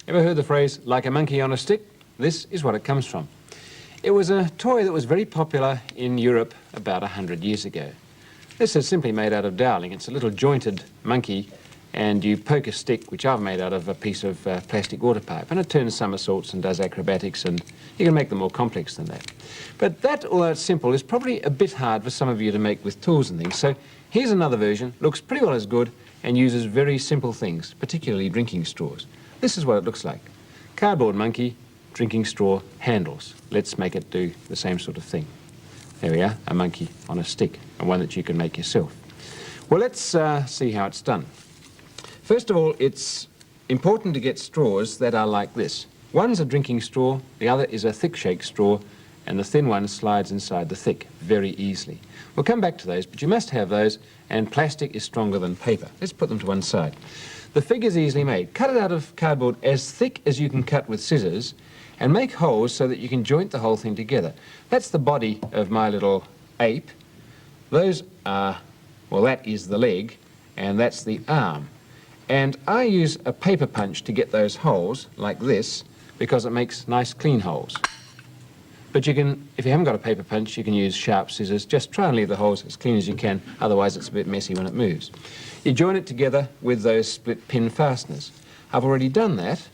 Ever heard the phrase, like a monkey on a stick? This is what it comes from. It was a toy that was very popular in Europe about 100 years ago. This is simply made out of dowling. It's a little jointed monkey, and you poke a stick, which I've made out of a piece of plastic water pipe, and it turns somersaults and does acrobatics, and you can make them more complex than that. But that, although it's simple, is probably a bit hard for some of you to make with tools and things. So here's another version, looks pretty well as good, and uses very simple things, particularly drinking straws. This is what it looks like. Cardboard monkey, drinking straw, handles. Let's make it do the same sort of thing. There we are, a monkey on a stick, and one that you can make yourself. Well, let's see how it's done. First of all, it's important to get straws that are like this. One's a drinking straw, the other is a thick shake straw, and the thin one slides inside the thick very easily. We'll come back to those, but you must have those, and plastic is stronger than paper. Let's put them to one side. The fig is easily made. Cut it out of cardboard as thick as you can cut with scissors, and make holes so that you can joint the whole thing together. That's the body of my little ape. Those are, well, that is the leg, and that's the arm. And I use a paper punch to get those holes, like this, because it makes nice clean holes. But you can, if you haven't got a paper punch, you can use sharp scissors. Just try and leave the holes as clean as you can, otherwise it's a bit messy when it moves. You join it together with those split pin fasteners. I've already done that,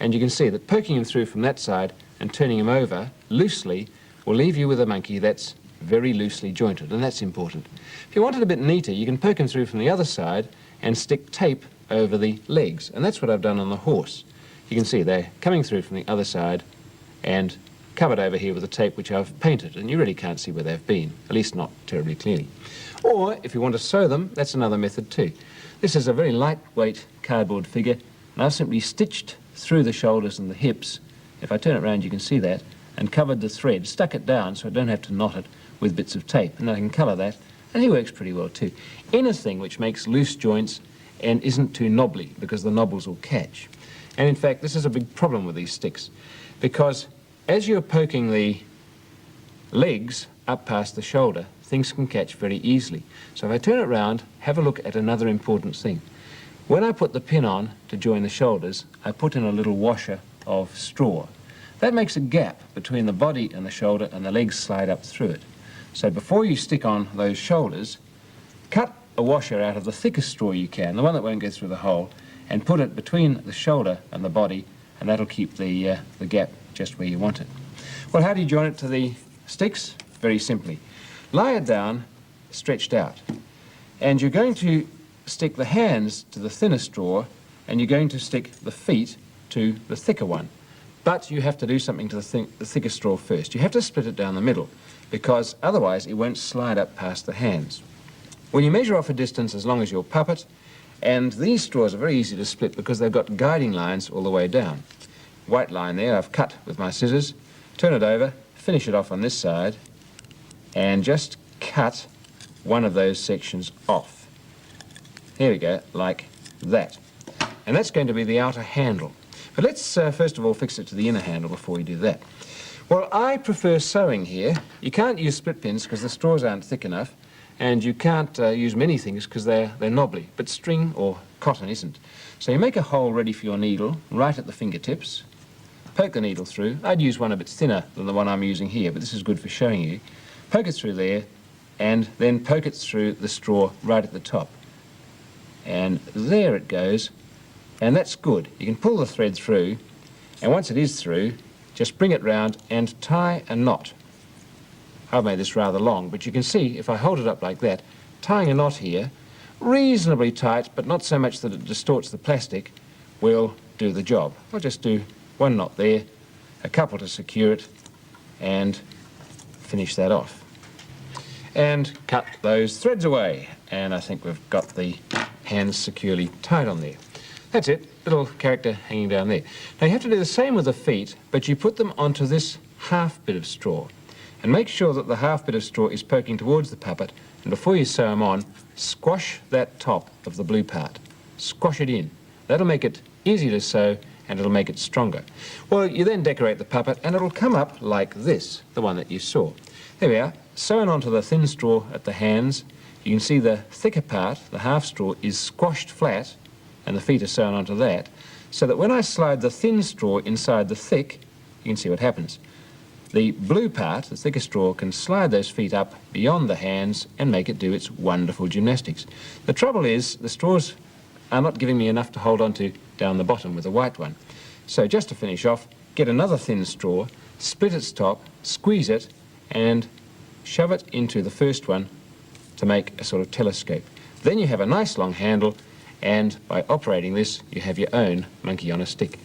and you can see that poking him through from that side and turning him over loosely will leave you with a monkey that's very loosely jointed, and that's important. If you want it a bit neater, you can poke him through from the other side and stick tape over the legs, and that's what I've done on the horse. You can see they're coming through from the other side and covered over here with the tape which I've painted, and you really can't see where they've been, at least not terribly clearly. Or if you want to sew them, that's another method too. This is a very lightweight cardboard figure, and I've simply stitched through the shoulders and the hips. If I turn it around you can see that, and covered the thread, stuck it down so I don't have to knot it with bits of tape, and I can colour that, and he works pretty well too. Anything which makes loose joints and isn't too knobbly, because the knobbles will catch. And in fact, this is a big problem with these sticks, because as you're poking the legs up past the shoulder, things can catch very easily. So if I turn it around, have a look at another important thing. When I put the pin on to join the shoulders, I put in a little washer of straw. That makes a gap between the body and the shoulder, and the legs slide up through it. So before you stick on those shoulders, cut a washer out of the thickest straw you can, the one that won't go through the hole, and put it between the shoulder and the body, and that'll keep the gap just where you want it. Well, how do you join it to the sticks? Very simply. Lie it down, stretched out, and you're going to stick the hands to the thinner straw, and you're going to stick the feet to the thicker one. But you have to do something to the thicker straw first. You have to split it down the middle, because otherwise it won't slide up past the hands. When you measure off a distance as long as your puppet, and these straws are very easy to split because they've got guiding lines all the way down. White line there I've cut with my scissors, turn it over, finish it off on this side, and just cut one of those sections off. Here we go, like that. And that's going to be the outer handle. But let's first of all fix it to the inner handle before we do that. Well, I prefer sewing here. You can't use split pins because the straws aren't thick enough, and you can't use many things because they're knobbly, but string or cotton isn't. So you make a hole ready for your needle right at the fingertips, poke the needle through. I'd use one a bit thinner than the one I'm using here, but this is good for showing you. Poke it through there, and then poke it through the straw right at the top. And there it goes, and that's good. You can pull the thread through, and once it is through, just bring it round and tie a knot. I've made this rather long, but you can see if I hold it up like that, tying a knot here, reasonably tight, but not so much that it distorts the plastic, will do the job. I'll just do one knot there, a couple to secure it, and finish that off. And cut those threads away, and I think we've got the hands securely tied on there. That's it, little character hanging down there. Now you have to do the same with the feet, but you put them onto this half bit of straw. And make sure that the half bit of straw is poking towards the puppet, and before you sew them on, squash that top of the blue part. Squash it in. That'll make it easy to sew, and it'll make it stronger. Well, you then decorate the puppet, and it'll come up like this, the one that you saw. There we are, sewn onto the thin straw at the hands. You can see the thicker part, the half straw, is squashed flat, and the feet are sewn onto that. so that when I slide the thin straw inside the thick, you can see what happens. The blue part, the thicker straw, can slide those feet up beyond the hands and make it do its wonderful gymnastics. The trouble is the straws are not giving me enough to hold on to down the bottom with the white one. So just to finish off, get another thin straw, split its top, squeeze it and shove it into the first one to make a sort of telescope. Then you have a nice long handle, and by operating this you have your own monkey on a stick.